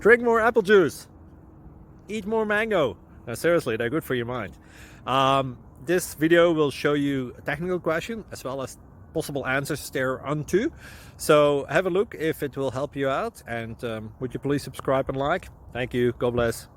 Drink more apple juice. Eat more mango. No, seriously, they're good for your mind. This video will show you a technical question as well as possible answers thereunto. So have a look if it will help you out, and would you please subscribe and like? Thank you. God bless.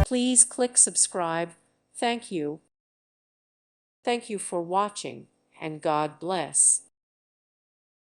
Please click subscribe. Thank you. Thank you for watching, and God bless.